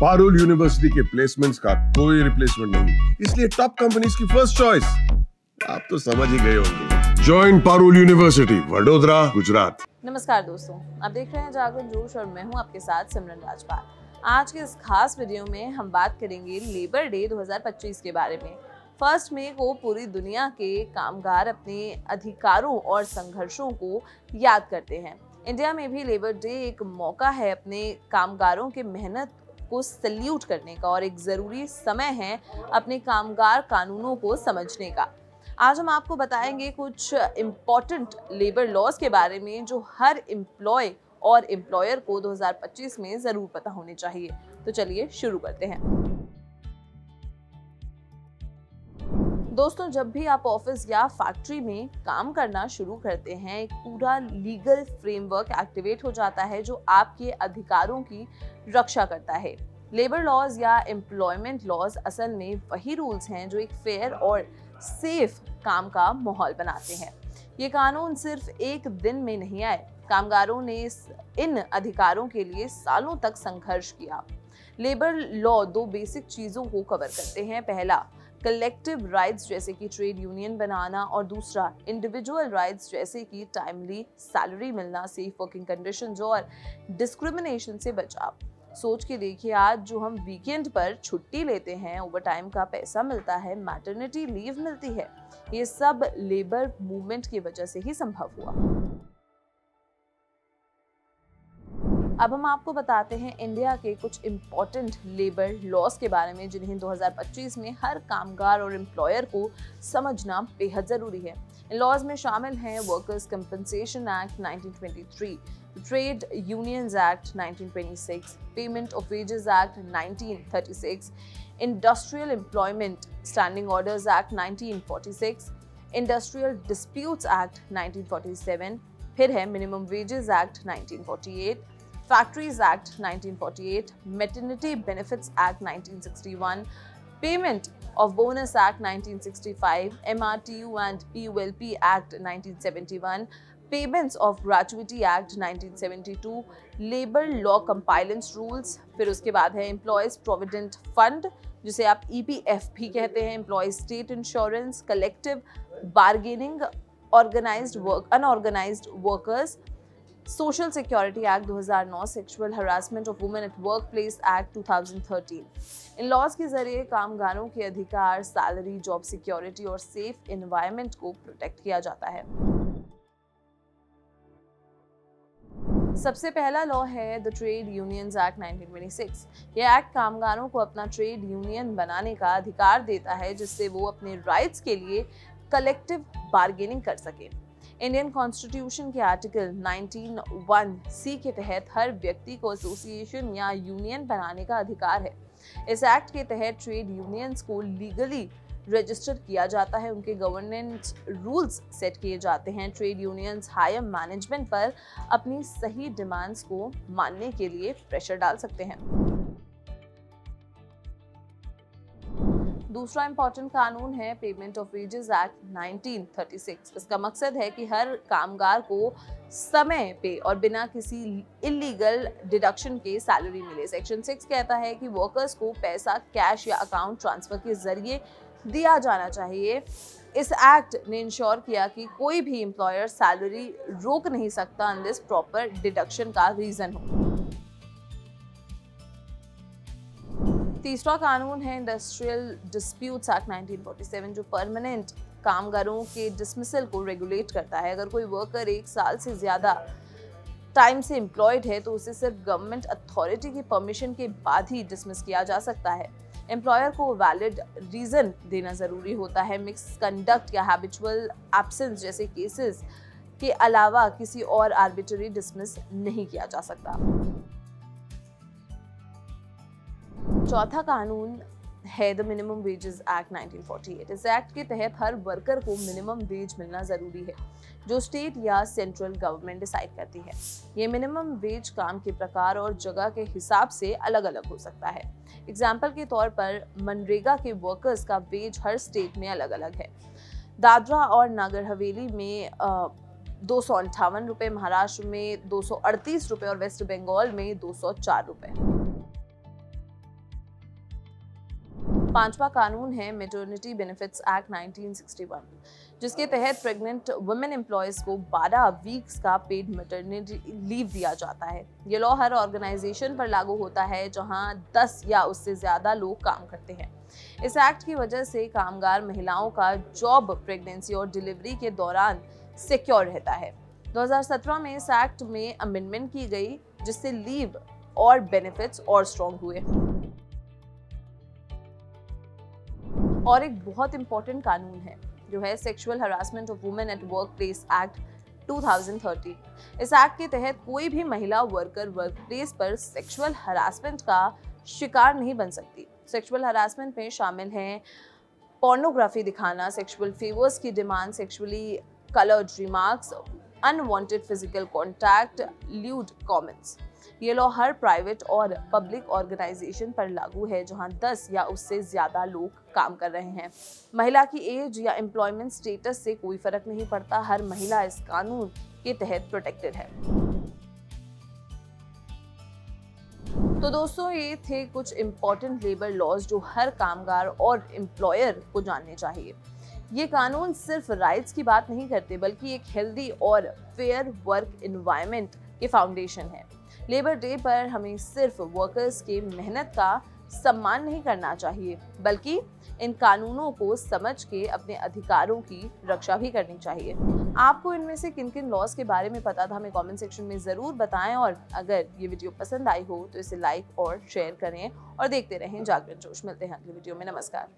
Parul university के placements का कोई रिप्लेसमेंट नहीं, इसलिए टॉप कंपनीज की फर्स्ट चॉइस। आप तो समझ ही गए होंगे। Join Parul university, Vadodara, Gujarat. नमस्कार दोस्तों, आप देख रहे हैं जागरण जोश और मैं हूं आपके साथ सिमरन राजपाल। आज के इस खास वीडियो में हम बात करेंगे लेबर डे 2025 के बारे में। 1 मई को पूरी दुनिया के कामगार अपने अधिकारों और संघर्षों को याद करते हैं। इंडिया में भी लेबर डे एक मौका है अपने कामगारों के मेहनत को सल्यूट करने का और एक ज़रूरी समय है अपने कामगार कानूनों को समझने का। आज हम आपको बताएंगे कुछ इम्पॉर्टेंट लेबर लॉज के बारे में जो हर एम्प्लॉय और एम्प्लॉयर को 2025 में ज़रूर पता होने चाहिए। तो चलिए शुरू करते हैं। दोस्तों, जब भी आप ऑफिस या फैक्ट्री में काम करना शुरू करते हैं, एक पूरा लीगल फ्रेमवर्क एक्टिवेट हो जाता है जो आपके अधिकारों की रक्षा करता है। लेबर लॉज या एम्प्लॉयमेंट लॉज असल में वही रूल्स हैं जो एक फेयर और सेफ काम का माहौल बनाते हैं। ये कानून सिर्फ एक दिन में नहीं आए, कामगारों ने इन अधिकारों के लिए सालों तक संघर्ष किया। लेबर लॉ 2 बेसिक चीज़ों को कवर करते हैं। पहला, कलेक्टिव राइट्स जैसे कि ट्रेड यूनियन बनाना, और दूसरा इंडिविजुअल राइट्स जैसे कि टाइमली सैलरी मिलना, सेफ वर्किंग कंडीशंस और डिस्क्रिमिनेशन से बचाव। सोच के देखिए, आज जो हम वीकेंड पर छुट्टी लेते हैं, ओवरटाइम का पैसा मिलता है, मैटरनिटी लीव मिलती है, ये सब लेबर मूवमेंट की वजह से ही संभव हुआ। अब हम आपको बताते हैं इंडिया के कुछ इम्पॉर्टेंट लेबर लॉज के बारे में जिन्हें 2025 में हर कामगार और एम्प्लॉयर को समझना बेहद ज़रूरी है। इन लॉज में शामिल हैं workers compensation act 1923, trade unions act 1926, payment of wages act 1936, industrial employment standing orders act 1946, industrial disputes act 1947, फिर है minimum wages act 1948, Factories Act 1948, Maternity Benefits Act 1961, Payment of Bonus Act 1965, MRTU and PULP Act 1971, Payments of Gratuity Act 1972, Labor Law Compliance Rules, फिर उसके बाद है Employees Provident Fund जिसे आप EPF भी कहते हैं, Employees State Insurance, Collective Bargaining, Unorganized Workers, social security act 2009, sexual harassment of women at work place act 2013। इन लॉज के जरिए कामगारों के अधिकार, सैलरी, जॉब सिक्योरिटी और सेफ एनवायरनमेंट को प्रोटेक्ट किया जाता है। सबसे पहला लॉ है द ट्रेड यूनियंस एक्ट 1926। यह एक्ट कामगारों को अपना ट्रेड यूनियन बनाने का अधिकार देता है जिससे वो अपने राइट्स के लिए कलेक्टिव बार्गेनिंग कर सके। इंडियन कॉन्स्टिट्यूशन के आर्टिकल 19(1)(c) के तहत हर व्यक्ति को एसोसिएशन या यूनियन बनाने का अधिकार है। इस एक्ट के तहत ट्रेड यूनियंस को लीगली रजिस्टर किया जाता है, उनके गवर्नेंस रूल्स सेट किए जाते हैं। ट्रेड यूनियंस हायर मैनेजमेंट पर अपनी सही डिमांड्स को मानने के लिए प्रेशर डाल सकते हैं। दूसरा इंपॉर्टेंट कानून है पेमेंट ऑफ वेजेस एक्ट 1936। इसका मकसद है कि हर कामगार को समय पे और बिना किसी इलीगल डिडक्शन के सैलरी मिले। सेक्शन 6 कहता है कि वर्कर्स को पैसा कैश या अकाउंट ट्रांसफर के जरिए दिया जाना चाहिए। इस एक्ट ने इंश्योर किया कि कोई भी एम्प्लॉयर सैलरी रोक नहीं सकता अनलेस प्रॉपर डिडक्शन का रीजन हो। तीसरा कानून है इंडस्ट्रियल डिस्प्यूट्स एक्ट 1947 जो परमानेंट कामगारों के डिसमिसल को रेगुलेट करता है। अगर कोई वर्कर 1 साल से ज़्यादा टाइम से एम्प्लॉयड है तो उसे सिर्फ गवर्नमेंट अथॉरिटी की परमिशन के बाद ही डिसमिस किया जा सकता है। एम्प्लॉयर को वैलिड रीज़न देना ज़रूरी होता है। मिक्स कंडक्ट या हैबिचुअल एब्सेंस जैसे केसेस के अलावा किसी और आर्बिट्ररी डिसमिस नहीं किया जा सकता। चौथा कानून है द मिनिमम वेजेस एक्ट 1948। इस एक्ट के तहत हर वर्कर को मिनिमम वेज मिलना ज़रूरी है जो स्टेट या सेंट्रल गवर्नमेंट डिसाइड करती है। ये मिनिमम वेज काम के प्रकार और जगह के हिसाब से अलग अलग हो सकता है। एग्जाम्पल के तौर पर मनरेगा के वर्कर्स का वेज हर स्टेट में अलग अलग है। दादरा और नागर हवेली में 258 रुपये, महाराष्ट्र में 238 रुपये और वेस्ट बंगाल में 204 रुपये। पांचवा कानून है मैटरनिटी बेनिफिट्स एक्ट 1961, जिसके तहत प्रेग्नेंट वुमेन एम्प्लॉयज को 12 वीक्स का पेड मैटरनिटी लीव दिया जाता है। ये लॉ हर ऑर्गेनाइजेशन पर लागू होता है जहां 10 या उससे ज्यादा लोग काम करते हैं। इस एक्ट की वजह से कामगार महिलाओं का जॉब प्रेगनेंसी और डिलीवरी के दौरान सिक्योर रहता है। 2017 में इस एक्ट में अमेंडमेंट की गई, जिससे लीव और बेनिफिट्स और स्ट्रॉन्ग हुए। और एक बहुत इंपॉर्टेंट कानून है जो है sexual harassment of women at work place act 2013। इस एक्ट के तहत कोई भी महिला वर्कर वर्क प्लेस पर सेक्सुअल हरासमेंट का शिकार नहीं बन सकती। सेक्सुअल हरासमेंट में शामिल हैं पोर्नोग्राफी दिखाना, सेक्सुअल फेवर्स की demand, sexually coloured remarks, unwanted physical contact, lewd comments. ये लॉ हर प्राइवेट और पब्लिक ऑर्गेनाइजेशन पर लागू है जहां 10 या उससे ज्यादा लोग काम कर रहे हैं। महिला की एज या एम्प्लॉयमेंट स्टेटस से कोई फर्क नहीं पड़ता, हर महिला इस कानून के तहत प्रोटेक्टेड है। तो दोस्तों, ये थे कुछ इंपॉर्टेंट लेबर लॉज जो हर कामगार और एम्प्लॉयर को जानने चाहिए। ये कानून सिर्फ राइट्स की बात नहीं करते, बल्कि एक हेल्दी और फेयर वर्क एनवायरनमेंट के फाउंडेशन है। लेबर डे पर हमें सिर्फ वर्कर्स के मेहनत का सम्मान नहीं करना चाहिए, बल्कि इन कानूनों को समझ के अपने अधिकारों की रक्षा भी करनी चाहिए। आपको इनमें से किन किन लॉज के बारे में पता था, हमें कमेंट सेक्शन में ज़रूर बताएं। और अगर ये वीडियो पसंद आई हो तो इसे लाइक और शेयर करें और देखते रहें जागरण जोश। मिलते हैं अगले वीडियो में। नमस्कार।